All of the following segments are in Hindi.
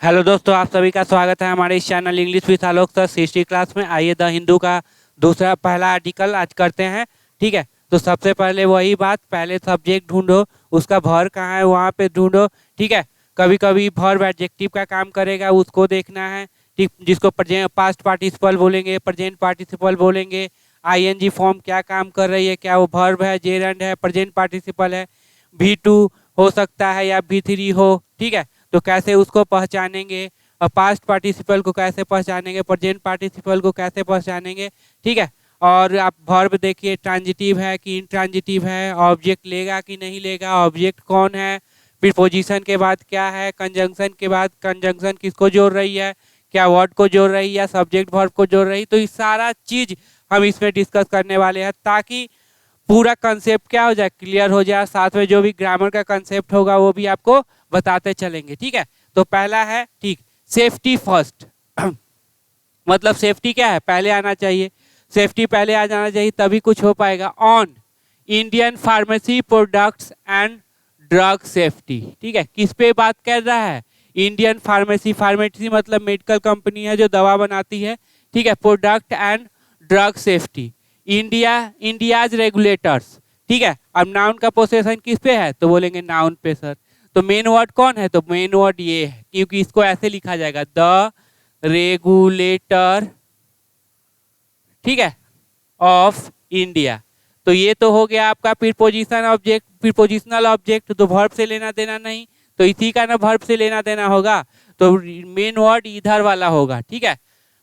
हेलो दोस्तों, आप सभी का स्वागत है हमारे इस channel English with Alok sir history class में। आइए द हिंदू का पहला आर्टिकल आज करते हैं। ठीक है, तो सबसे पहले वही बात, पहले सब्जेक्ट ढूंढो, उसका भर कहाँ है वहाँ पे ढूंढो। ठीक है, कभी कभी भर्ब एडजेक्टिव का काम करेगा, उसको देखना है। ठीक, जिसको पास्ट पार्टिसिपल बोलेंगे, प्रेजेंट पार्टिसिपल बोलेंगे। आईएनजी फॉर्म क्या काम कर रही है, क्या वो भर्ब है, जेरंड है, प्रेजेंट पार्टिसिपल है, V2 हो सकता है या V3 हो। ठीक है, तो कैसे उसको पहचानेंगे, और पास्ट पार्टिसिपल को कैसे पहचानेंगे, प्रेजेंट पार्टिसिपल को कैसे पहचानेंगे। ठीक है, और आप वर्ब देखिए, ट्रांजिटिव है कि इंट्रांजिटिव है, ऑब्जेक्ट लेगा कि नहीं लेगा, ऑब्जेक्ट कौन है, प्रीपोजिशन के बाद क्या है, कंजंक्शन के बाद कंजंक्शन किसको जोड़ रही है, क्या वर्ड को जोड़ रही है, सब्जेक्ट वर्ब को जोड़ रही है। तो ये सारा चीज हम इसमें डिस्कस करने वाले हैं, ताकि पूरा कंसेप्ट क्या हो जाए, क्लियर हो जाए। साथ में जो भी ग्रामर का कंसेप्ट होगा वो भी आपको बताते चलेंगे। ठीक है, तो पहला है, ठीक, सेफ्टी फर्स्ट। मतलब सेफ्टी क्या है, पहले आना चाहिए, सेफ्टी पहले आ जाना चाहिए, तभी कुछ हो पाएगा। On Indian pharmacy products and drug safety. ठीक है, किस पे बात कर रहा है, इंडियन फार्मेसी, फार्मेसी मतलब मेडिकल कंपनी है जो दवा बनाती है। ठीक है, product and drug safety, India's regulators. ठीक है, अब नाउन का पोसेशन किस पे है, तो बोलेंगे नाउन पे सर। तो मेन वर्ड कौन है, तो मेन वर्ड ये है, क्योंकि इसको ऐसे लिखा जाएगा, द रेगुलेटर, ठीक है, ऑफ इंडिया। तो ये तो हो गया आपका प्रीपोजिशन ऑब्जेक्ट, प्रीपोजिशनल ऑब्जेक्ट, तो वर्ब से लेना देना नहीं, तो इसी का ना वर्ब से लेना देना होगा, तो मेन वर्ड इधर वाला होगा। ठीक है,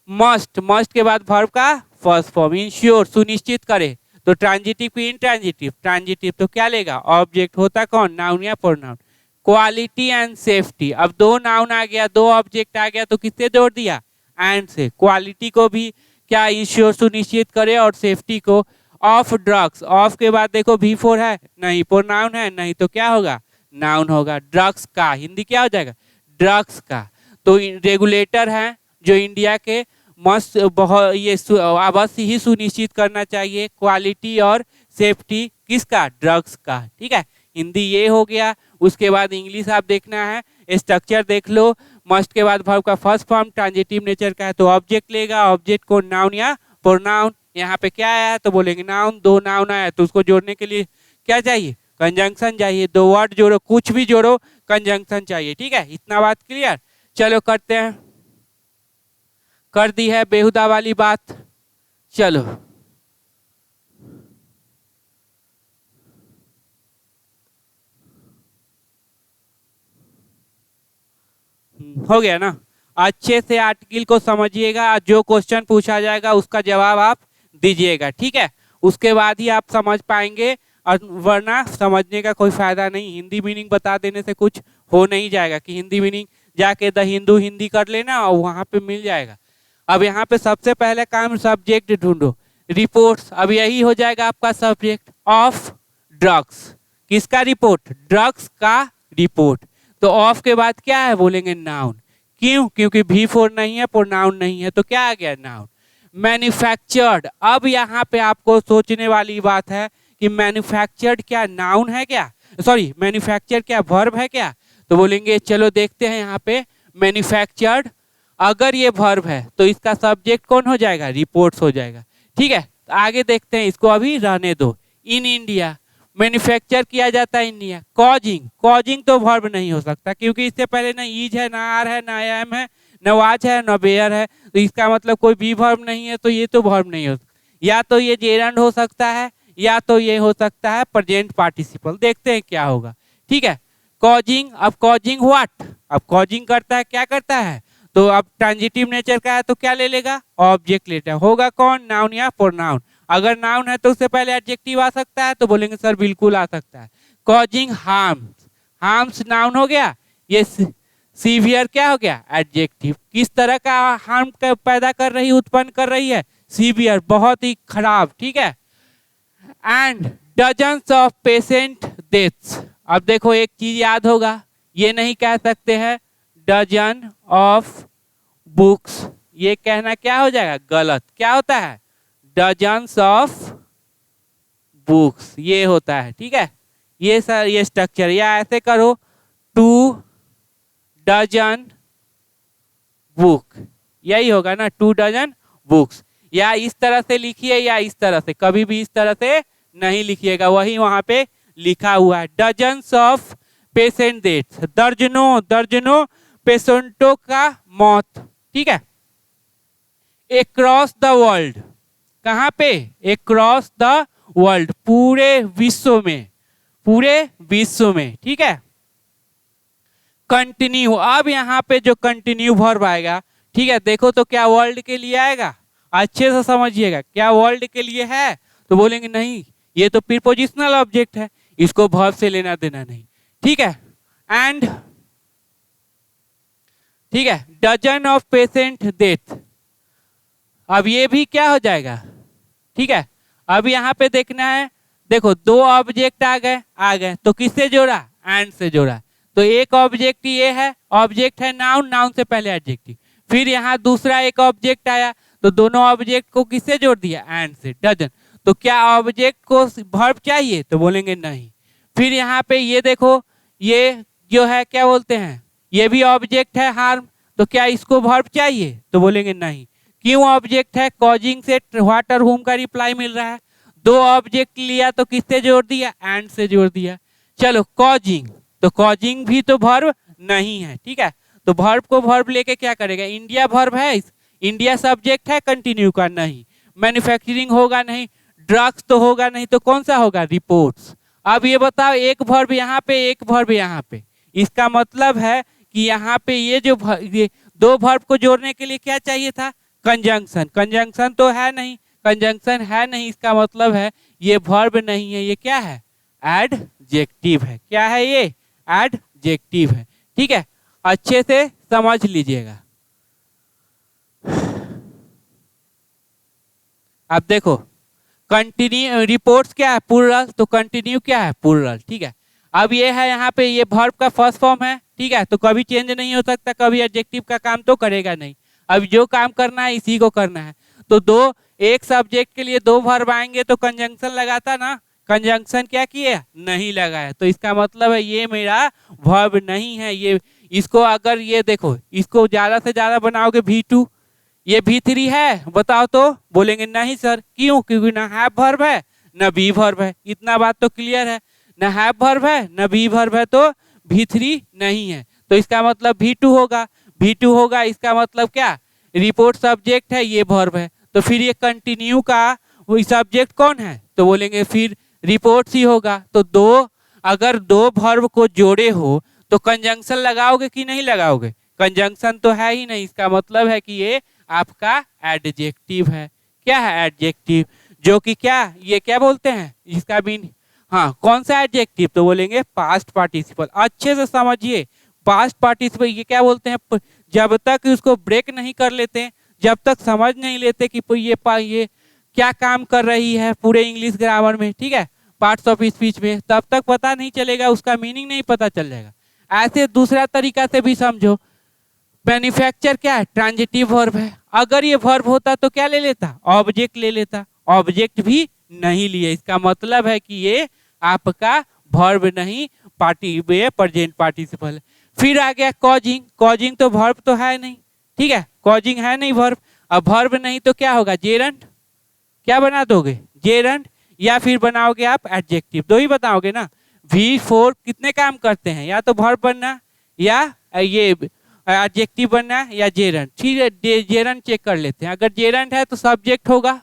मस्ट, मस्ट के बाद वर्ब का फर्स्ट फॉर्म, इंश्योर सुनिश्चित करे, तो ट्रांजिटिव की इंट्रांजिटिव, ट्रांजिटिव तो क्या लेगा, ऑब्जेक्ट होता कौन, नाउन या प्रोनाउन। क्वालिटी एंड सेफ्टी, अब दो नाउन आ गया, दो ऑब्जेक्ट आ गया, तो किससे जोड़ दिया, एंड से। क्वालिटी को भी क्या इंश्योर सुनिश्चित करे, और सेफ्टी को। ऑफ ड्रग्स, ऑफ के बाद देखो V4 है नहीं, प्रोनाउन है नहीं, तो क्या होगा, नाउन होगा। ड्रग्स का हिंदी क्या हो जाएगा, ड्रग्स का। तो रेगुलेटर है जो इंडिया के मस्त बहुत ये अवश्य ही सुनिश्चित करना चाहिए क्वालिटी और सेफ्टी किसका, ड्रग्स का। ठीक है, हिंदी ये हो गया। उसके बाद इंग्लिश आप देखना है, स्ट्रक्चर देख लो। मस्ट के बाद वर्ब का फर्स्ट फॉर्म ट्रांजिटिव नेचर का है, तो ऑब्जेक्ट लेगा, ऑब्जेक्ट को नाउन या प्रोनाउन। यहाँ पे क्या आया है, तो बोलेंगे नाउन, दो नाउन आया तो उसको जोड़ने के लिए क्या चाहिए, कंजंक्शन चाहिए, दो वर्ड जोड़ो, कुछ भी जोड़ो, कंजंक्शन चाहिए। ठीक है, इतना बात क्लियर। चलो करते हैं, कर दी है बेहुदा वाली बात, चलो। हो गया ना, अच्छे से आर्टिकल को समझिएगा, जो क्वेश्चन पूछा जाएगा उसका जवाब आप दीजिएगा। ठीक है, उसके बाद ही आप समझ पाएंगे, और वरना समझने का कोई फायदा नहीं। हिंदी मीनिंग बता देने से कुछ हो नहीं जाएगा, कि हिंदी मीनिंग जाके द हिंदू हिंदी कर लेना और वहां पे मिल जाएगा। अब यहाँ पे सबसे पहले काम, सब्जेक्ट ढूंढो, रिपोर्ट्स, अब यही हो जाएगा आपका सब्जेक्ट, ऑफ ड्रग्स, किसका रिपोर्ट, ड्रग्स का रिपोर्ट। तो ऑफ के बाद क्या है, बोलेंगे नाउन। क्यों, क्योंकि V4 नहीं है, प्रोनाउन नहीं है, तो क्या आ गया, नाउन। मैन्युफैक्चर्ड, अब यहाँ पे आपको सोचने वाली बात है कि मैन्युफैक्चर्ड क्या नाउन है क्या, सॉरी मैन्युफैक्चर क्या वर्ब है क्या, तो बोलेंगे चलो देखते हैं यहाँ पे। मैन्युफैक्चर्ड अगर ये वर्ब है तो इसका सब्जेक्ट कौन हो जाएगा, रिपोर्ट्स हो जाएगा। ठीक है, तो आगे देखते हैं, इसको अभी रहने दो। इन इंडिया, मैन्युफैक्चर किया जाता है इंडिया। कॉजिंग, कॉजिंग तो वर्ब नहीं हो सकता, क्योंकि इससे पहले ना ईज है, ना आर है, ना एम है, न वाच है, न बेयर है, तो इसका मतलब कोई भी वर्ब नहीं है, तो ये तो वर्ब नहीं हो सकता। या तो ये जेरंड हो सकता है, या तो ये हो सकता है प्रेजेंट पार्टिसिपल। देखते हैं क्या होगा। ठीक है, कॉजिंग, अब कॉजिंग व्हाट, अब कॉजिंग करता है, क्या करता है, तो अब ट्रांजिटिव नेचर का है तो क्या ले लेगा, ऑब्जेक्ट लेता होगा, कौन, नाउन या प्रोनाउन। अगर नाउन है तो उससे पहले एडजेक्टिव आ सकता है, तो बोलेंगे सर बिल्कुल आ सकता है। कॉजिंग हार्म्स, हार्म्स नाउन हो गया, ये सीवियर क्या हो गया, एडजेक्टिव। किस तरह का हार्म पैदा कर रही, उत्पन्न कर रही है, सीवियर, बहुत ही खराब। ठीक है, and dozens of patient deaths. अब देखो एक चीज याद होगा, ये नहीं कह सकते हैं डजन ऑफ बुक्स, ये कहना क्या हो जाएगा, गलत। क्या होता है, डजन्स ऑफ बुक्स, ये होता है। ठीक है, ये सर ये स्ट्रक्चर, या ऐसे करो, 2 डजन बुक, यही होगा ना, 2 डजन बुक्स। या इस तरह से लिखिए या इस तरह से, कभी भी इस तरह से नहीं लिखिएगा, वही वहां पे लिखा हुआ है। डजन्स ऑफ पेशेंट डेथ्स, दर्जनों दर्जनों पेशेंटों का मौत, ठीक है, अक्रॉस द वर्ल्ड, कहां पे, अक्रॉस द वर्ल्ड, पूरे विश्व में, पूरे विश्व में, ठीक है। कंटिन्यू, अब यहाँ पे जो कंटिन्यू वर्ब आएगा, ठीक है, देखो तो क्या वर्ल्ड के लिए आएगा, अच्छे से समझिएगा, क्या वर्ल्ड के लिए है, तो बोलेंगे नहीं, ये तो प्रीपोजिशनल ऑब्जेक्ट है, इसको वर्ब से लेना देना नहीं, ठीक है। एंड, ठीक है, डजन ऑफ पेशेंट डेथ, अब ये भी क्या हो जाएगा, ठीक है। अब यहाँ पे देखना है, देखो 2 ऑब्जेक्ट आ गए तो किससे जोड़ा, एंड से जोड़ा, तो एक ऑब्जेक्ट ये है, ऑब्जेक्ट है नाउन, नाउन से पहले एडजेक्टिव, फिर यहाँ दूसरा एक ऑब्जेक्ट आया, तो दोनों ऑब्जेक्ट को किससे जोड़ दिया, एंड से, डजन। तो क्या ऑब्जेक्ट को वर्ब चाहिए, तो बोलेंगे नहीं। फिर यहाँ पे ये देखो, ये जो है क्या बोलते हैं, ये भी ऑब्जेक्ट है हार्म, तो क्या इसको वर्ब चाहिए, तो बोलेंगे नहीं। क्यों ऑब्जेक्ट है, कॉजिंग से व्हाट और हुम का रिप्लाई मिल रहा है, 2 ऑब्जेक्ट लिया तो किससे जोड़ दिया, एंड से जोड़ दिया। चलो कॉजिंग, तो कॉजिंग भी तो वर्ब नहीं है, ठीक है, तो वर्ब को वर्ब लेके क्या करेगा, इंडिया वर्ब है, इंडिया सब्जेक्ट है, कंटिन्यू का नहीं, मैन्युफैक्चरिंग होगा नहीं, ड्रग्स तो होगा नहीं, तो कौन सा होगा, रिपोर्ट्स। अब ये बताओ, एक वर्ब यहाँ पे, एक वर्ब यहाँ पे, इसका मतलब है कि यहाँ पे ये जो ये 2 वर्ब को जोड़ने के लिए क्या चाहिए था, कंजंक्शन, कंजंक्शन तो है नहीं, कंजंक्शन है नहीं, इसका मतलब है ये वर्ब नहीं है, ये क्या है, एडजेक्टिव है, क्या है ये, एडजेक्टिव है, ठीक है, अच्छे से समझ लीजिएगा। अब देखो कंटिन्यू, रिपोर्ट्स क्या है, प्लूरल, तो कंटिन्यू क्या है, प्लूरल, ठीक है। अब ये है यहाँ पे, ये वर्ब का फर्स्ट फॉर्म है, ठीक है, तो कभी चेंज नहीं हो सकता, कभी एडजेक्टिव का काम तो करेगा नहीं, अब जो काम करना है इसी को करना है। तो 2, एक सब्जेक्ट के लिए 2 वर्ब आएंगे तो कंजंक्शन लगाता ना, कंजंक्शन क्या किया, नहीं लगाया, तो इसका मतलब है ये मेरा वर्ब नहीं है, ये, इसको अगर ये देखो, इसको ज्यादा से ज्यादा बनाओगे V2, ये V3 है, बताओ तो, बोलेंगे नहीं सर, क्यों, क्योंकि ना हैव वर्ब है ना बी वर्ब है, इतना बात तो क्लियर है, ना हैव वर्ब है ना बी वर्ब है, तो V3 नहीं है, तो इसका मतलब V2 होगा, V2 होगा, इसका मतलब क्या, रिपोर्ट सब्जेक्ट है, ये वर्ब है, तो फिर ये कंटिन्यू का वही सब्जेक्ट कौन है, तो बोलेंगे फिर रिपोर्ट्स ही होगा। तो 2, अगर 2 वर्ब को जोड़े हो तो कंजंक्शन लगाओगे कि नहीं लगाओगे, कंजंक्शन तो है ही नहीं, इसका मतलब है कि ये आपका एडजेक्टिव है, क्या है, एडजेक्टिव, जो कि क्या, ये क्या बोलते हैं, इसका मीन, हाँ, कौन सा एडजेक्टिव, तो बोलेंगे पास्ट पार्टिसिपल। अच्छे से समझिए, पास्ट पार्टिसिपल ये क्या बोलते हैं, जब तक उसको ब्रेक नहीं कर लेते, जब तक समझ नहीं लेते कि ये क्या काम कर रही है पूरे इंग्लिश ग्रामर में, ठीक है, पार्ट्स ऑफ स्पीच में, तब तक पता नहीं चलेगा, उसका मीनिंग नहीं पता चल जाएगा। ऐसे दूसरा तरीका से भी समझो, मैन्युफैक्चर क्या है, ट्रांजिटिव वर्ब है, अगर ये वर्ब होता तो क्या ले लेता, ऑब्जेक्ट ले लेता, ऑब्जेक्ट भी नहीं लिए, इसका मतलब है कि ये आपका वर्ब नहीं, प्रेजेंट पार्टिसिपल है। फिर आ गया कॉजिंग, कॉजिंग तो वर्ब तो है नहीं, ठीक है, कॉजिंग है नहीं वर्ब, अब वर्ब नहीं तो क्या होगा, जेरंड, क्या बना दोगे, जेरंड, या फिर बनाओगे आप एडजेक्टिव, 2 ही बताओगे ना। V4 कितने काम करते हैं, या तो वर्ब बनना, या ये एडजेक्टिव बनना, या जेरंड, ठीक है, जेरंड चेक कर लेते हैं, अगर जेरंड है तो सब्जेक्ट होगा,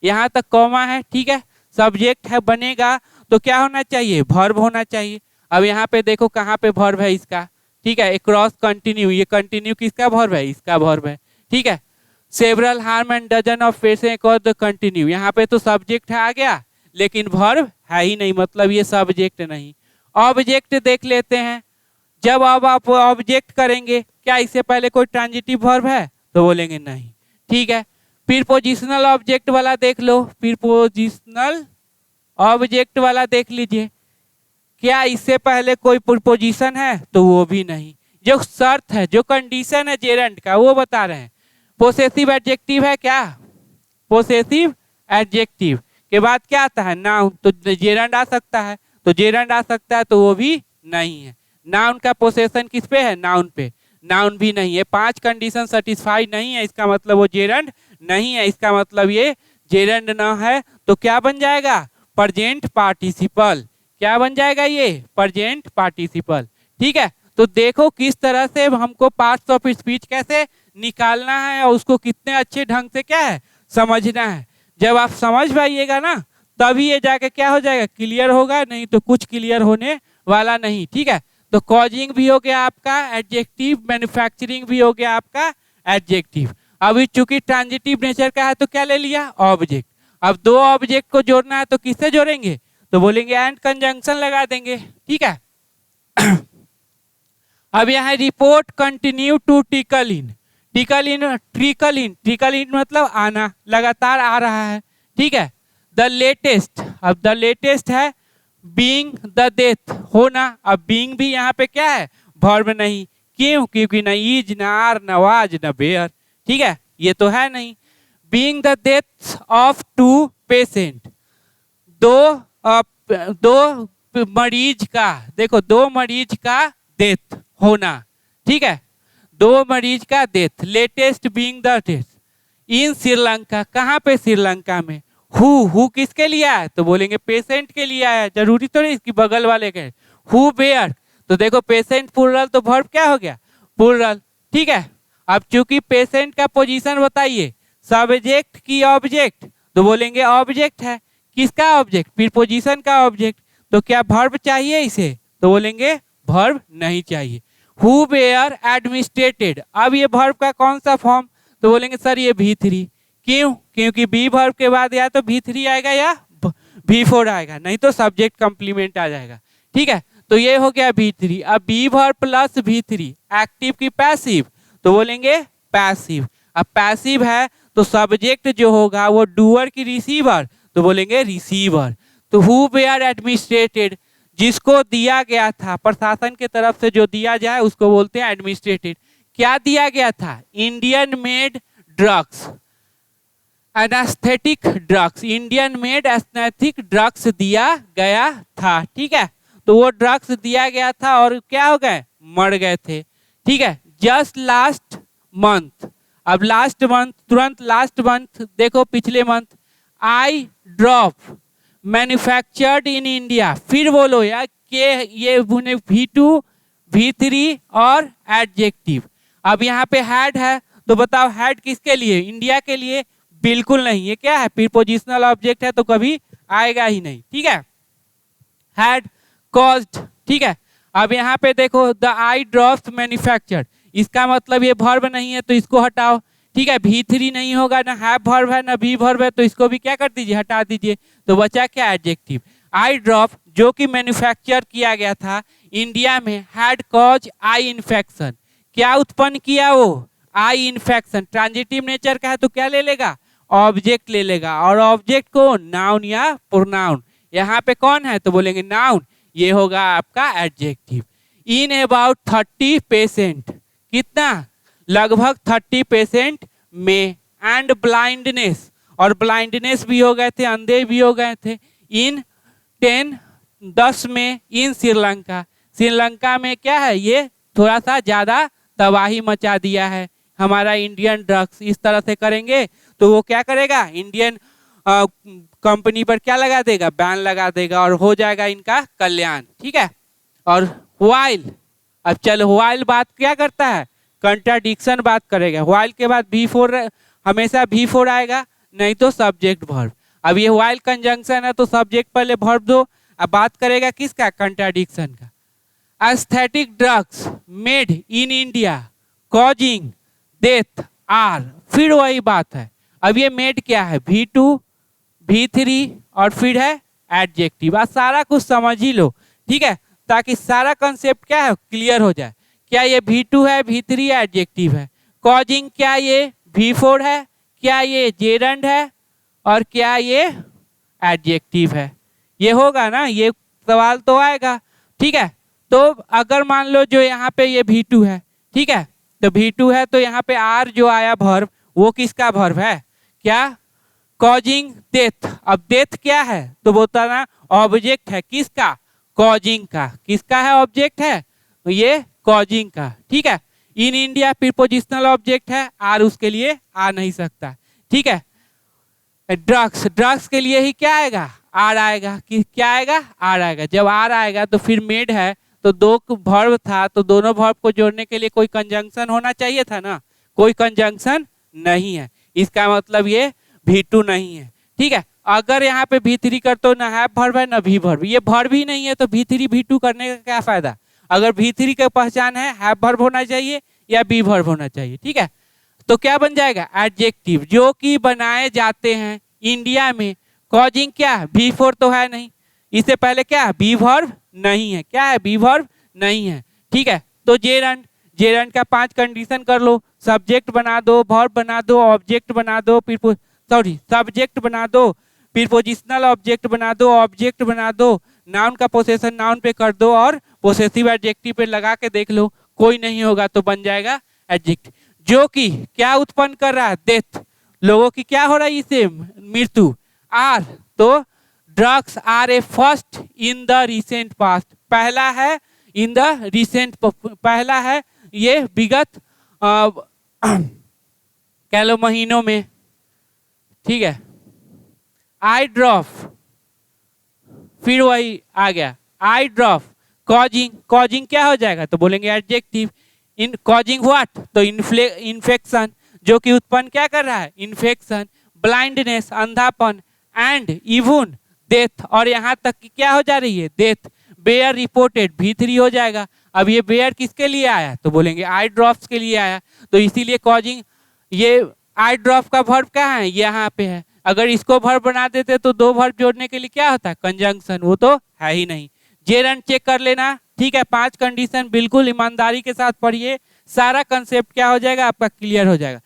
यहाँ तक कॉमा है, ठीक है, सब्जेक्ट है बनेगा तो क्या होना चाहिए, वर्ब होना चाहिए। अब यहाँ पे देखो कहाँ पे वर्ब है इसका, ठीक है, अक्रॉस कंटिन्यू, ये कंटिन्यू किसका वर्ब है, इसका वर्ब है, ठीक है। Several harm and dozen of patient और द कंटिन्यू, यहाँ पे तो सब्जेक्ट है आ गया, लेकिन वर्ब है ही नहीं, मतलब ये सब्जेक्ट नहीं। ऑब्जेक्ट देख लेते हैं, जब अब आप ऑब्जेक्ट करेंगे, क्या इससे पहले कोई ट्रांजिटिव वर्ब है, तो बोलेंगे नहीं, ठीक है। प्रीपोजिशनल ऑब्जेक्ट वाला देख लो, प्रीपोजिशनल ऑब्जेक्ट वाला देख लीजिए, क्या इससे पहले कोई प्रीपोजिशन है, तो वो भी नहीं, जो शर्त है, जो कंडीशन है जेरंड का, वो बता रहे हैं। पोसेसिव एडजेक्टिव है क्या, पोसेसिव एडजेक्टिव के बाद क्या आता है, नाउन, तो जेरंड आ सकता है, तो जेरंड आ सकता है, तो वो भी नहीं है। नाउन का पोसेशन किस पे है, नाउन पे, नाउन भी नहीं है। 5 कंडीशन सेटिस्फाई नहीं है, इसका मतलब वो जेरंड नहीं है, इसका मतलब ये जेरंड ना है। तो क्या बन जाएगा? Present participle. क्या बन जाएगा? ये प्रेजेंट पार्टिसिपल। ठीक है, तो देखो किस तरह से हमको पार्ट्स ऑफ स्पीच कैसे निकालना है और उसको कितने अच्छे ढंग से क्या है समझना है। जब आप समझ पाइएगा ना तभी ये जाके क्या हो जाएगा, क्लियर होगा, नहीं तो कुछ क्लियर होने वाला नहीं। ठीक है, तो कॉजिंग भी हो गया आपका एडजेक्टिव, मैन्युफैक्चरिंग भी हो गया आपका एडजेक्टिव। अभी चूंकि ट्रांजिटिव नेचर का है तो क्या ले लिया? ऑब्जेक्ट। अब दो ऑब्जेक्ट को जोड़ना है तो किससे जोड़ेंगे? तो बोलेंगे एंड कंजंक्शन लगा देंगे। ठीक है अब यहाँ report continue to trickle in. Trickle in, trickle in, trickle in मतलब आना, लगातार आ रहा है। ठीक है, द लेटेस्ट, अब द लेटेस्ट है बीइंग द डेथ, होना। अब बीइंग भी यहाँ पे क्या है? वर्ब नहीं। क्यों? क्योंकि न इज, न आर, न वाज, न बेयर। ठीक है, ये तो है नहीं। Being the death of 2 patient, दो मरीज का, देखो 2 मरीज का डेथ होना। ठीक है, 2 मरीज का death. Latest being the death इन श्रीलंका, कहाँ पे? श्रीलंका में। हु किसके लिए आया? तो बोलेंगे पेशेंट के लिए आया, जरूरी तो नहीं इसकी बगल वाले के। हु बेयर, तो देखो पेशेंट प्लुरल तो वर्ब क्या हो गया? प्लुरल। ठीक है, अब चूंकि पेशेंट का पोजीशन बताइए, सब्जेक्ट की ऑब्जेक्ट, तो बोलेंगे ऑब्जेक्ट है। किसका ऑब्जेक्ट? प्रीपोजिशन का ऑब्जेक्ट। तो क्या वर्ब चाहिए इसे? तो बोलेंगे वर्ब नहीं चाहिए। हु बेयर एडमिनिस्ट्रेटेड, अब ये वर्ब का कौन सा फॉर्म? तो बोलेंगे सर ये V3। क्यों? क्योंकि बी वर्ब के बाद या तो V3 आएगा या V4 आएगा, नहीं तो सब्जेक्ट कंप्लीमेंट आ जाएगा। ठीक है, तो ये हो गया V3। अब be verb plus V3, active की पैसिव, तो बोलेंगे पैसिव। अब पैसिव है तो सब्जेक्ट जो होगा वो डूअर की रिसीवर, तो बोलेंगे रिसीवर। तो हु बेयर एडमिनिस्ट्रेटेड, जिसको दिया गया था, प्रशासन के तरफ से जो दिया जाए उसको बोलते हैं एडमिनिस्ट्रेटेड। क्या दिया गया था? Indian made drugs, anaesthetic drugs, Indian made aesthetic drugs दिया गया था। ठीक है, तो वो ड्रग्स दिया गया था और क्या हो गए? मर गए थे। ठीक है, जस्ट लास्ट मंथ, अब लास्ट मंथ, तुरंत लास्ट मंथ, देखो पिछले month, I drop manufactured in India. फिर बोलो यार के ये V2, V3 और एडजेक्टिव। अब यहाँ पे हैड है तो बताओ हैड किसके लिए? इंडिया के लिए? बिल्कुल नहीं, ये क्या है? प्रीपोजिशनल ऑब्जेक्ट है तो कभी आएगा ही नहीं। ठीक है, हैड कॉज्ड। ठीक है, अब यहाँ पे देखो द आई ड्रॉप्स मैन्युफैक्चर्ड, इसका मतलब ये वर्ब नहीं है तो इसको हटाओ। ठीक है, V3 नहीं होगा, ना हैव वर्ब है ना बी वर्ब है, तो इसको भी क्या कर दीजिए? हटा दीजिए। तो बचा क्या? एडजेक्टिव। आई ड्रॉप जो कि मैन्युफैक्चर किया गया था इंडिया में, हैड कॉज आई इन्फेक्शन, क्या उत्पन्न किया वो? Eye infection. ट्रांजिटिव नेचर का है तो क्या ले लेगा? ऑब्जेक्ट ले लेगा, और ऑब्जेक्ट को नाउन या प्रोनाउन, यहाँ पे कौन है? तो बोलेंगे नाउन, ये होगा आपका एडजेक्टिव। इन अबाउट 30 पेशेंट, कितना? लगभग 30 पेशेंट में, एंड ब्लाइंडनेस, और ब्लाइंडनेस भी हो गए थे, अंधे भी हो गए थे। इन 10 में, इन श्रीलंका, श्रीलंका में क्या है? ये थोड़ा सा ज्यादा तबाही मचा दिया है हमारा इंडियन ड्रग्स। इस तरह से करेंगे तो वो क्या करेगा? इंडियन कंपनी पर क्या लगा देगा? बैन लगा देगा और हो जाएगा इनका कल्याण। ठीक है, और व्हाइल, अब चलो व्हाइल बात क्या करता है? कंट्राडिक्शन बात करेगा। व्हाइल के बाद V4, हमेशा V4 आएगा, नहीं तो सब्जेक्ट वर्ब। अब ये व्हाइल कंजंक्शन है तो सब्जेक्ट पहले वर्ब दो। अब बात करेगा किसका? कंट्राडिक्शन का। Aesthetic drugs made in India causing death are, फिर वही बात है। अब ये मेड क्या है? V2, V3 और फिर है एडजेक्टिव। आज सारा कुछ समझ ही लो, ठीक है, ताकि सारा कंसेप्ट क्या है? क्लियर हो जाए। क्या ये V2 है, V3 है, एडजेक्टिव है? कॉजिंग क्या ये V4 है? क्या ये जेरंड है? और क्या ये एडजेक्टिव है? ये होगा ना, ये सवाल तो आएगा। ठीक है, तो अगर मान लो जो यहाँ पे ये V2 है, ठीक है, तो V2 है तो यहाँ पे आर जो आया वर्ब, वो किसका वर्ब है? क्या? Causing death. अब डेथ क्या है? तो बोलता ना ऑब्जेक्ट है, किसका? कॉजिंग का। किसका है? ऑब्जेक्ट है, तो ये कॉजिंग का। ठीक है, इन इंडिया प्रीपोजिशनल ऑब्जेक्ट है, आर उसके लिए आ नहीं सकता, ठीक है। ड्रग्स, ड्रग्स के लिए ही क्या आएगा, आर आएगा, कि क्या आएगा, आर आएगा। जब आर आएगा तो फिर मेड है, तो दो वर्ब था, तो दोनों वर्ब को जोड़ने के लिए कोई कंजंक्शन होना चाहिए था ना, कोई कंजंक्शन नहीं है, इसका मतलब ये V2 नहीं है, ठीक है। अगर यहाँ पे V3 कर तो ना हैव वर्ब है ना भी वर्ब, ये वर्ब ही नहीं है तो V3 V2 करने का क्या फायदा। अगर V3 का पहचान है हैव वर्ब होना चाहिए या बी वर्ब होना चाहिए, ठीक है। तो क्या बन जाएगा, एडजेक्टिव जो कि बनाए जाते हैं इंडिया में। कॉजिंग क्या है, V4 तो है नहीं, इससे पहले क्या है, बी वर्ब नहीं है, क्या है, बी वर्ब नहीं है, ठीक है। तो जेरंड, जेरंड का 5 कंडीशन कर लो, सब्जेक्ट बना दो, वर्ब बना दो, ऑब्जेक्ट बना दो, सब्जेक्ट बना दो, प्रीपोजिशनल ऑब्जेक्ट बना दो, ऑब्जेक्ट बना दो, नाउन का पोसेशन नाउन पे कर दो और पोसेसिव एडजेक्टिव पे लगा के देख लो, कोई नहीं होगा तो बन जाएगा एडजेक्टिव। जो कि क्या उत्पन्न कर रहा है, डेथ, लोगों की क्या हो रहा है, इससे मृत्यु। आर, तो drugs are a first in the recent past, पहला है इन द रिसेंट, पहला है ये विगत कह लो महीनों में, ठीक है। आई ड्रॉप, फिर वही आ गया आई ड्रॉप, कॉजिंग, कॉजिंग क्या हो जाएगा, तो बोलेंगे एडजेक्टिव। इन कॉजिंग व्हाट, तो इन्फेक्शन, जो कि उत्पन्न क्या कर रहा है, इन्फेक्शन। ब्लाइंडनेस, अंधापन। एंड इवन डेथ, और यहाँ तक कि क्या हो जा रही है, डेथ। बेयर रिपोर्टेड, V3 हो जाएगा। अब ये बेयर किसके लिए आया, तो बोलेंगे आई ड्रॉप्स के लिए आया, तो इसीलिए कॉजिंग, ये आई ड्रॉप का वर्ब कहाँ है, यहाँ पे है। अगर इसको वर्ब बना देते तो दो वर्ब जोड़ने के लिए क्या होता है, कंजंक्शन, वो तो है ही नहीं। जेरन चेक कर लेना, ठीक है। 5 कंडीशन बिल्कुल ईमानदारी के साथ पढ़िए, सारा कंसेप्ट क्या हो जाएगा आपका, क्लियर हो जाएगा।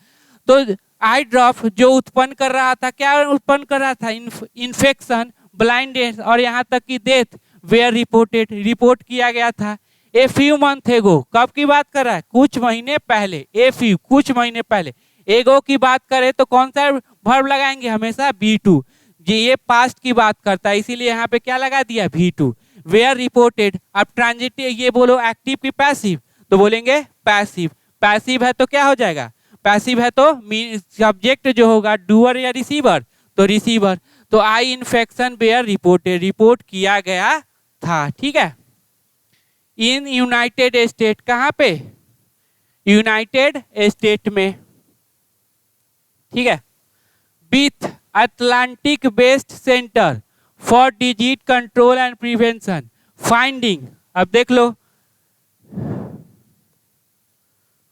तो आई ड्रॉप जो उत्पन्न कर रहा था, क्या उत्पन्न कर रहा था, इन्फेक्शन, ब्लाइंडनेस और यहाँ तक कि डेथ। वेयर रिपोर्टेड, रिपोर्ट किया गया था। ए फ्यू मंथ एगो, कब की बात कर रहा है, कुछ महीने पहले। ए फ्यू, कुछ महीने पहले। एगो की बात करें तो कौन सा वर्ब लगाएंगे, हमेशा V2, ये पास्ट की बात करता है, इसीलिए यहाँ पे क्या लगा दिया, V2। वेयर रिपोर्टेड, अब ट्रांजिटिव, ये बोलो एक्टिव की पैसिव, तो बोलेंगे पैसिव। पैसिव है तो क्या हो जाएगा, पैसिव है तो सब्जेक्ट जो होगा डूअर या रिसीवर, तो रिसीवर। तो eye infection were reported, report किया गया था, ठीक है। इन यूनाइटेड स्टेट, कहाँ पे, यूनाइटेड स्टेट में, ठीक है। With Atlantic based centre for disease control and prevention, finding, अब देख लो,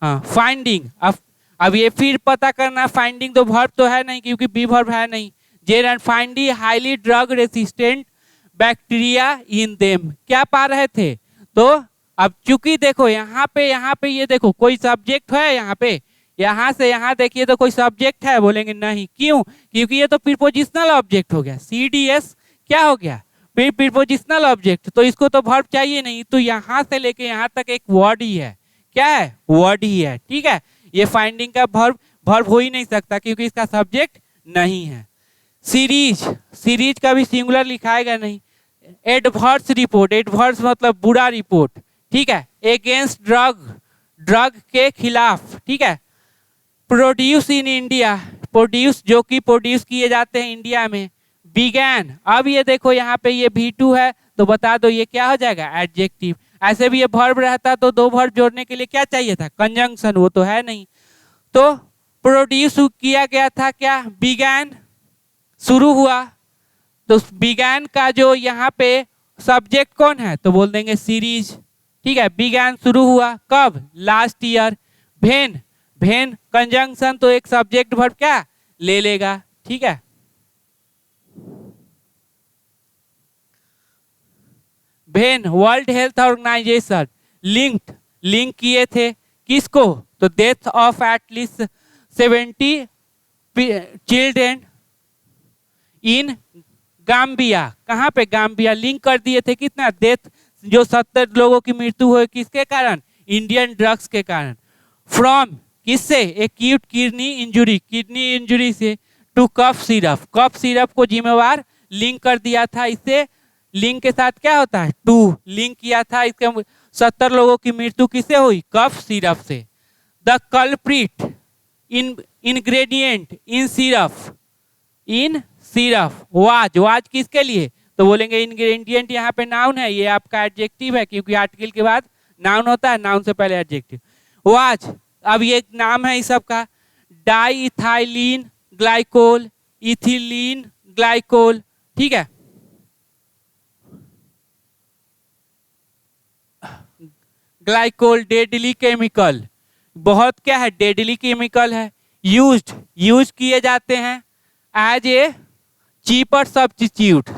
हाँ फाइंडिंग। अब ये फिर पता करना, फाइंडिंग तो वर्ब तो है नहीं क्योंकि बी वर्ब है नहीं। जेर and finding highly drug resistant bacteria in them, क्या पा रहे थे, तो अब चूंकि देखो यहाँ पे ये देखो कोई सब्जेक्ट है, यहाँ से यहाँ देखिए तो कोई सब्जेक्ट है, बोलेंगे नहीं, क्यों, क्योंकि ये तो प्रीपोजिशनल ऑब्जेक्ट हो गया। CDS क्या हो गया, प्रीपोजिशनल ऑब्जेक्ट, तो इसको तो वर्ब चाहिए नहीं, तो यहाँ से लेके यहाँ तक एक वर्ड ही है, क्या है, वर्ड ही है, ठीक है। ये फाइंडिंग का वर्ब हो ही नहीं सकता क्योंकि इसका सब्जेक्ट नहीं है। सीरीज, सीरीज का भी सिंगुलर लिखाएगा नहीं। एडवर्स रिपोर्ट, एडवर्स मतलब बुरा रिपोर्ट, ठीक है। अगेंस्ट ड्रग, ड्रग के खिलाफ, ठीक है। प्रोड्यूस इन इंडिया, प्रोड्यूस जो कि प्रोड्यूस किए जाते हैं इंडिया में। बिगैन, अब ये देखो यहाँ पे ये V2 है तो बता दो ये क्या हो जाएगा, एडजेक्टिव। ऐसे भी ये वर्ब रहता तो दो वर्ब जोड़ने के लिए क्या चाहिए था, कंजंक्शन, वो तो है नहीं। तो प्रोड्यूस किया गया था, क्या, बिगैन, शुरू हुआ, तो बिगैन का जो यहाँ पे सब्जेक्ट कौन है, तो बोल देंगे सीरीज, ठीक है। बिगैन शुरू हुआ कब, लास्ट ईयर। भेन, भेन कंजंक्शन, तो एक सब्जेक्ट वर्ब क्या ले लेगा, ठीक है। When World Health Organization, linked, link किए थे किसको, तो death of at least 70 children in Gambia, कहाँ पे, गाम्बिया, लिंक कर दिए थे कितना, डेथ, जो 70 लोगों की मृत्यु हुई किसके कारण, इंडियन ड्रग्स के कारण। फ्रॉम, किससे, acute kidney injury, kidney injury से, to cough syrup, cough syrup को जिम्मेवार लिंक कर दिया था, इससे लिंक के साथ क्या होता है, टू, लिंक किया था, इसके 70 लोगों की मृत्यु किससे हुई, कफ सिरप से। The culprit in ingredient in syrup was किसके लिए, तो बोलेंगे इंग्रेडिएंट यहाँ पे नाउन है, ये आपका एडजेक्टिव है क्योंकि आर्टिकल के बाद नाउन होता है, नाउन से पहले एडजेक्टिव। वाज अब ये नाम है इस सब का, diethylene glycol, ethylene glycol, ठीक है। ग्लाइकोल डेडली केमिकल, बहुत क्या है, डेडली केमिकल है। यूज किए जाते हैं एज ए चीपर सब्स्टिट्यूट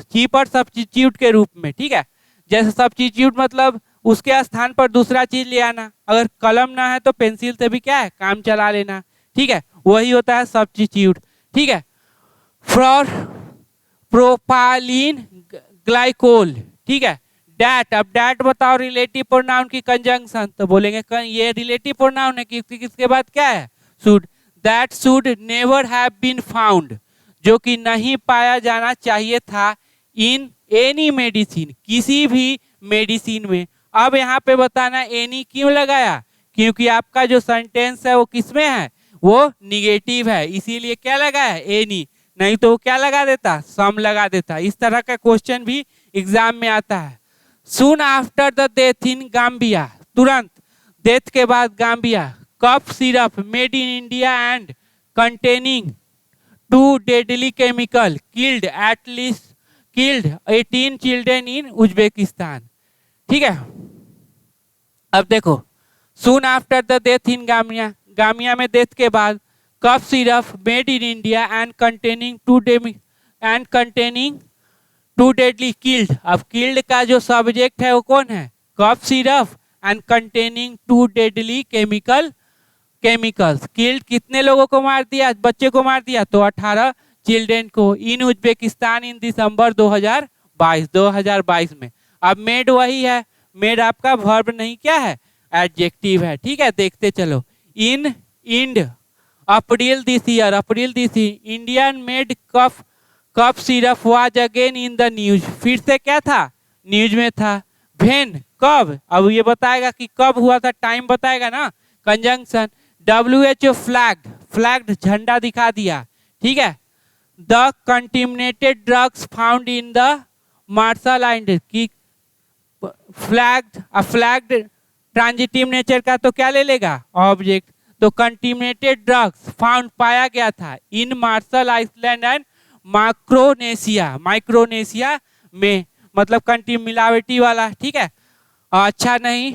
के रूप में, ठीक है। जैसे सब्स्टिट्यूट मतलब उसके स्थान पर दूसरा चीज ले आना, अगर कलम ना है तो पेंसिल से भी क्या है काम चला लेना, ठीक है, वही होता है सब्स्टिट्यूट, ठीक है। फॉर प्रोपालिन ग्लाइकोल, ठीक है। डैट, अब डैट बताओ रिलेटिव प्रोनाउन की कंजंक्शन, तो बोलेंगे ये रिलेटिव प्रोनाउन है क्योंकि किसके बाद क्या है, should. That should never have been found, जो कि नहीं पाया जाना चाहिए था, इन एनी मेडिसिन, किसी भी मेडिसिन में। अब यहाँ पे बताना एनी क्यों लगाया, क्योंकि आपका जो सेंटेंस है वो किसमें है, वो निगेटिव है, इसीलिए क्या लगा है एनी, नहीं तो वो क्या लगा देता, सम लगा देता। इस तरह का क्वेश्चन भी एग्जाम में आता है। Soon after the death in Gambia, तुरंत डेथ के बाद Gambia, cough syrup made in India and containing 2 deadly chemical killed 18 children in Uzbekistan, ठीक है। अब देखो, soon after the death in Gambia, Gambia में डेथ के बाद, cough syrup made in India and containing 2 deadly killed, अब किल्ड का जो सब्जेक्ट है वो कौन है, cough syrup, and containing 2 deadly chemicals, killed कितने लोगों को मार दिया, बच्चे को मार दिया, तो 18 चिल्ड्रेन को, इन उज्बेकिस्तान इन दिसंबर 2022 में। अब मेड वही है, मेड आपका वर्ब नहीं क्या है, एडजेक्टिव है, ठीक है। देखते चलो, in April this year, Indian made cough syrup was again in the news, फिर से क्या था, न्यूज में था। व्हेन, कब, अब ये बताएगा कि कब हुआ था, टाइम बताएगा ना, कंजंक्शन। WHO फ्लैग्ड झंडा दिखा दिया, ठीक है। The contaminated drugs found in the Marshall Island, की फ्लैग्ड ट्रांजिटिव नेचर का तो क्या ले लेगा, ऑब्जेक्ट, तो कंटिमिनेटेड ड्रग्स फाउंड पाया गया था in martial island and Micronesia में, मतलब कंटिम मिलावटी वाला, ठीक है, अच्छा नहीं।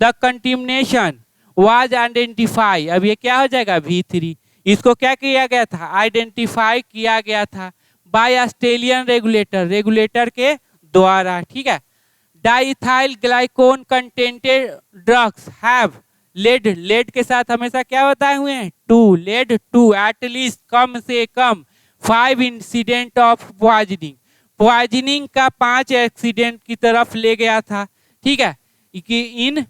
द कंटिमिनेशन वाज आइडेंटिफाई, अब ये क्या हो जाएगा V3, इसको क्या किया गया था, आइडेंटिफाई किया गया था बाय ऑस्ट्रेलियन रेगुलेटर के द्वारा, ठीक है। Diethyl ग्लाइकोन contented drugs have led के साथ हमेशा क्या बताए हुए हैं, लेड टू एटलीस्ट कम से कम 5 इंसिडेंट ऑफ पॉइजनिंग का 5 एक्सीडेंट की तरफ ले गया था, ठीक है, कि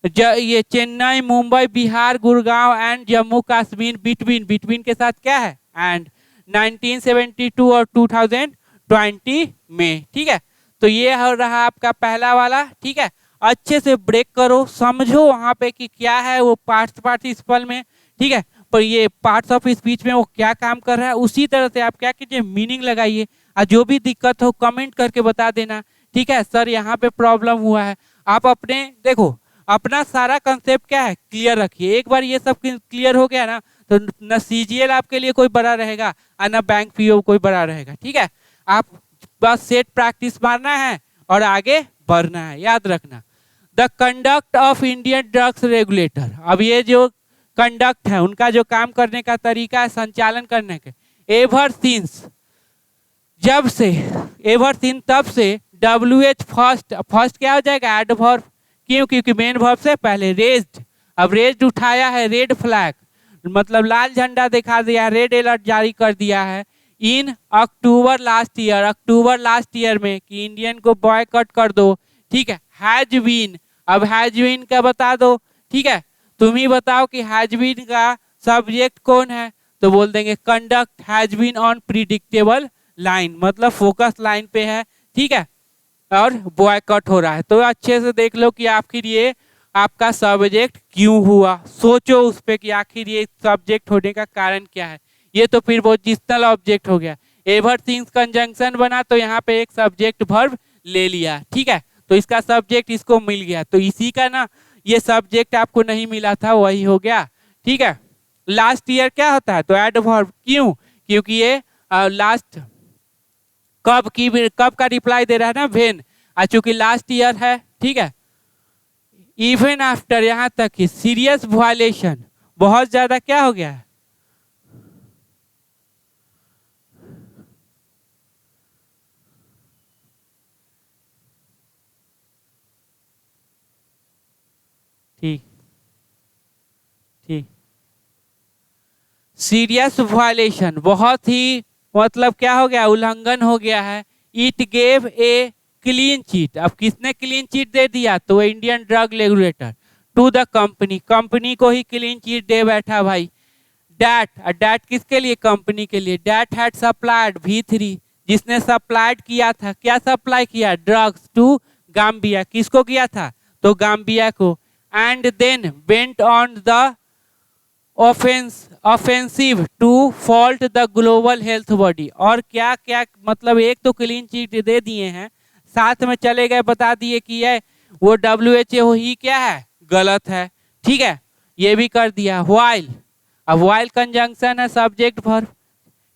ये चेन्नई, मुंबई, बिहार, गुड़गांव एंड जम्मू कश्मीर बिटवीन के साथ क्या है, एंड 1972 और 2020 में, ठीक है। तो ये हो रहा आपका पहला वाला, ठीक है। अच्छे से ब्रेक करो, समझो वहां पे कि क्या है वो पार्टिसिपल में, ठीक है, पर ये पार्ट्स ऑफ स्पीच में वो क्या काम कर रहा है, उसी तरह से आप क्या कीजिए, मीनिंग लगाइए, और जो भी दिक्कत हो कमेंट करके बता देना, ठीक है। सर यहाँ पे प्रॉब्लम हुआ है, आप अपने देखो अपना सारा कंसेप्ट क्या है क्लियर रखिए। एक बार ये सब क्लियर हो गया ना, तो न CGL आपके लिए कोई बड़ा रहेगा और न बैंक PO कोई बड़ा रहेगा, ठीक है। आप बस सेट प्रैक्टिस मारना है और आगे बढ़ना है, याद रखना। The conduct of Indian drugs regulator, अब ये जो कंडक्ट है उनका जो काम करने का तरीका है, संचालन करने के, एवर सिंस तब से WH फर्स्ट क्या हो जाएगा, एडवर्ब, क्यों, क्योंकि मेन वर्ब से पहले रेज्ड, अब रेज्ड उठाया है, रेड फ्लैग मतलब लाल झंडा दिखा दिया, रेड अलर्ट जारी कर दिया है इन अक्टूबर लास्ट ईयर में कि इंडियन को बॉयकॉट कर दो, ठीक है। हैज बीन, अब हैज बीन का बता दो, ठीक है, तुम ही बताओ कि हैज बीन का सब्जेक्ट कौन है, तो बोल देंगे conduct has been on predictable line, मतलब फोकस लाइन पे है, ठीक है, और बॉयकॉट हो रहा है। तो अच्छे से देख लो कि आखिर ये आपका सब्जेक्ट क्यों हुआ, सोचो उस पे कि आखिर ये सब्जेक्ट होने का कारण क्या है। ये तो प्रीपोजिशनल ऑब्जेक्ट हो गया। एवर सिंस कंजंक्शन बना तो यहाँ पे एक सब्जेक्ट वर्ब ले लिया, ठीक है, तो इसका सब्जेक्ट इसको मिल गया। तो इसी का ना ये सब्जेक्ट आपको नहीं मिला था, वही हो गया, ठीक है। लास्ट ईयर क्या होता है, तो एडवर्ब, क्यों, क्योंकि ये लास्ट कब का रिप्लाई दे रहा है ना, व्हेन, चूंकि लास्ट ईयर है, ठीक है। इवन आफ्टर, यहां तक कि सीरियस वायलेशन, बहुत ज्यादा क्या हो गया है, ठीक ठीक, सीरियस वायलेशन, बहुत ही मतलब क्या हो गया, उल्लंघन हो गया है। It gave a clean chit, अब किसने क्लीन चिट दे दिया, तो Indian drug regulator to the company, company को ही क्लीन चिट दे बैठा भाई। डैट, डैट किसके लिए, कंपनी के लिए। डैट हैड सप्लाइड V3, जिसने सप्लाइड किया था, क्या सप्लाई किया, ड्रग्स टू गाम्बिया, किसको किया था, तो गाम्बिया को। And then went on the offensive to fault the global health body, और क्या क्या मतलब, एक तो क्लीन चिट दे दिए हैं, साथ में चले गए बता दिए कि ये वो WHO ही क्या है, गलत है, ठीक है, ये भी कर दिया। व्हाइल, अब व्हाइल कंजंक्शन है, subject verb,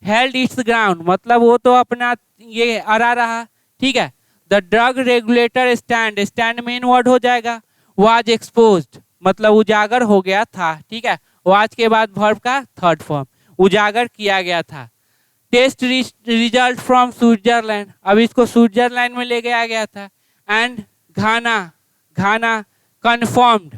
held it's ground, मतलब वो तो अपना ये अड़ा रहा, ठीक है। The drug regulator stand, stand main word हो जाएगा। वाज एक्सपोज्ड, मतलब उजागर हो गया था, ठीक है। वाज के बाद वर्ब का थर्ड फॉर्म, उजागर किया गया था। टेस्ट रिजल्ट फ्रॉम स्विट्जरलैंड, अब इसको स्विट्जरलैंड में ले गया था। And Ghana, Ghana confirmed,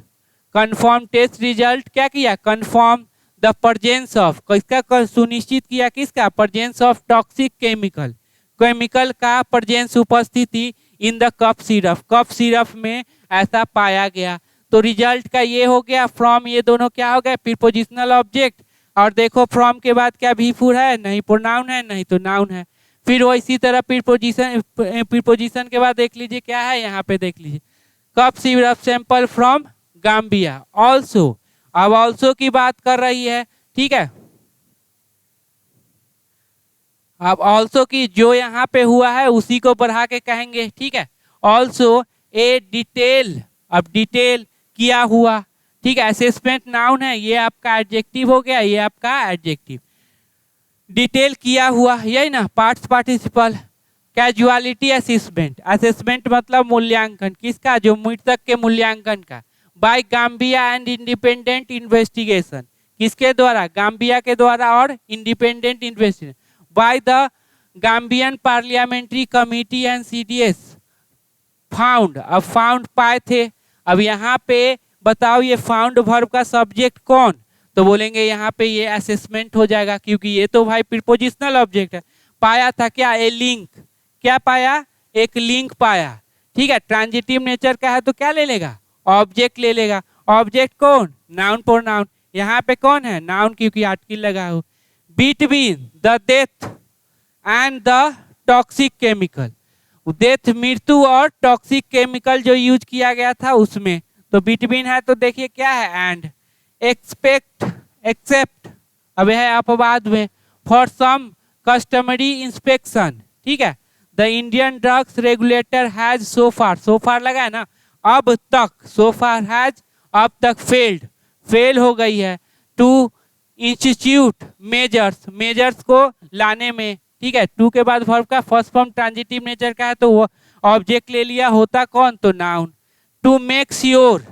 confirm test result क्या किया, कन्फर्म द प्रेजेंस ऑफ, किसका सुनिश्चित किया, किसका, presence of toxic chemical, chemical का प्रेजेंस, उपस्थिति in the cup syrup, cup syrup में ऐसा पाया गया। तो रिजल्ट का ये हो गया, फ्रॉम, ये दोनों क्या हो गए, प्रीपोजिशनल ऑब्जेक्ट। और देखो फ्रॉम के बाद क्या V4 है, नहीं प्रोनाउन है, नहीं तो नाउन है। फिर वो इसी तरह प्रीपोजिशन के बाद देख लीजिए क्या है, यहाँ पे देख लीजिए, cup syrup sample from Gambia also, अब ऑल्सो की बात कर रही है, ठीक है। अब ऑल्सो की जो यहाँ पे हुआ है उसी को बढ़ा के कहेंगे, ठीक है। ऑल्सो ए डिटेल, अब डिटेल किया हुआ, ठीक है, असेसमेंट नाउन है, ये आपका एडजेक्टिव हो गया, ये आपका एडजेक्टिव। डिटेल किया हुआ, यही ना, parts participle. Causality assessment, assessment मतलब मूल्यांकन, किसका, जो मृतक के मूल्यांकन का। By Gambia and independent investigation, किसके द्वारा, गाम्बिया के द्वारा और independent investigation. By the Gambian parliamentary committee and CDS found, अब फाउंड पाए थे, अब यहाँ पे बताओ ये फाउंड वर्ब का सब्जेक्ट कौन, तो बोलेंगे यहाँ पे ये असेसमेंट हो जाएगा, क्योंकि ये तो भाई प्रीपोजिशनल ऑब्जेक्ट है। पाया था क्या, ए लिंक, क्या पाया, एक लिंक पाया, ठीक है। ट्रांजिटिव नेचर का है तो क्या ले लेगा, ऑब्जेक्ट ले लेगा। ऑब्जेक्ट कौन, नाउन प्रोनाउन, यहाँ पे कौन है, नाउन, क्योंकि आर्टिकल लगा हो। Between the death and the toxic chemical, death मृत्यु और टॉक्सिक केमिकल जो यूज किया गया था उसमें, तो बिटवीन है तो देखिए क्या है, एंड। एक्सपेक्ट, एक्सेप्ट, अब है अपवाद में, फॉर सम कस्टमरी इंस्पेक्शन, ठीक है। The Indian drugs regulator has so far लगा है ना, अब तक, सो फार हैज, अब तक फेल्ड, फेल हो गई है, टू इंस्टीट्यूट मेजर्स, मेजर्स को लाने में, ठीक है। टू के बाद वर्ब का फर्स्ट फॉर्म ट्रांजिटिव नेचर का है तो वो ऑब्जेक्ट ले लिया, होता कौन, तो noun. To make sure,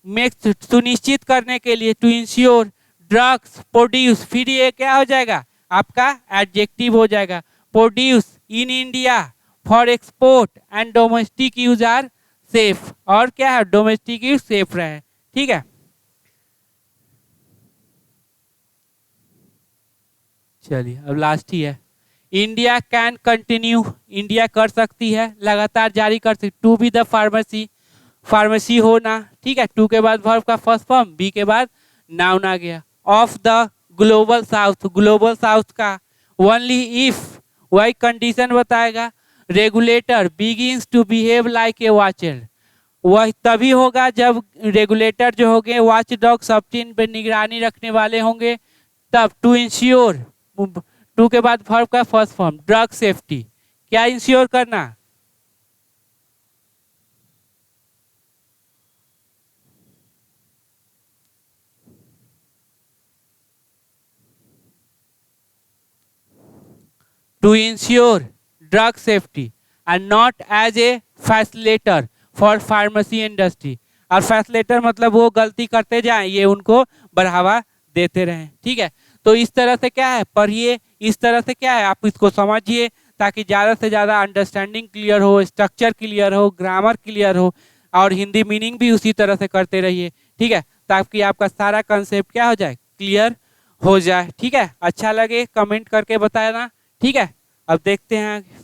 make सुनिश्चित करने के लिए, टू इंश्योर ड्रग्स प्रोड्यूस, फिर ये क्या हो जाएगा, आपका एडजेक्टिव हो जाएगा। Produce in India for export and domestic use are safe, और क्या है, डोमेस्टिक यूज सेफ रहे, ठीक है। चलिए अब लास्ट ही है, इंडिया कैन कंटिन्यू, इंडिया कर सकती है, लगातार जारी कर सकती। To be the pharmacy, pharmacy होना, ठीक है। टू के बाद वर्ब का फर्स्ट फॉर्म, बी के बाद नाउन आ गया। Of the global south, global south का ओनली इफ, वही कंडीशन बताएगा। Regulator begins to behave like a watcher, वह तभी होगा जब रेगुलेटर जो होंगे, वॉच डॉग, सब चीज पे निगरानी रखने वाले होंगे, तब टू इंश्योर, टू के बाद वर्ब का फर्स्ट फॉर्म ड्रग सेफ्टी, क्या इंश्योर करना, to ensure drug safety and not as a facilitator for pharmacy industry। और फैसिलेटर मतलब वो गलती करते जाएं, ये उनको बढ़ावा देते रहें। ठीक है, तो इस तरह से क्या है, पढ़िए, इस तरह से क्या है आप इसको समझिए, ताकि ज़्यादा से ज़्यादा अंडरस्टैंडिंग क्लियर हो, स्ट्रक्चर क्लियर हो, ग्रामर क्लियर हो, और हिंदी मीनिंग भी उसी तरह से करते रहिए। ठीक है, ताकि आपका सारा कंसेप्ट क्या हो जाए, क्लियर हो जाए। ठीक है, अच्छा लगे कमेंट करके बताना। ठीक है, अब देखते हैं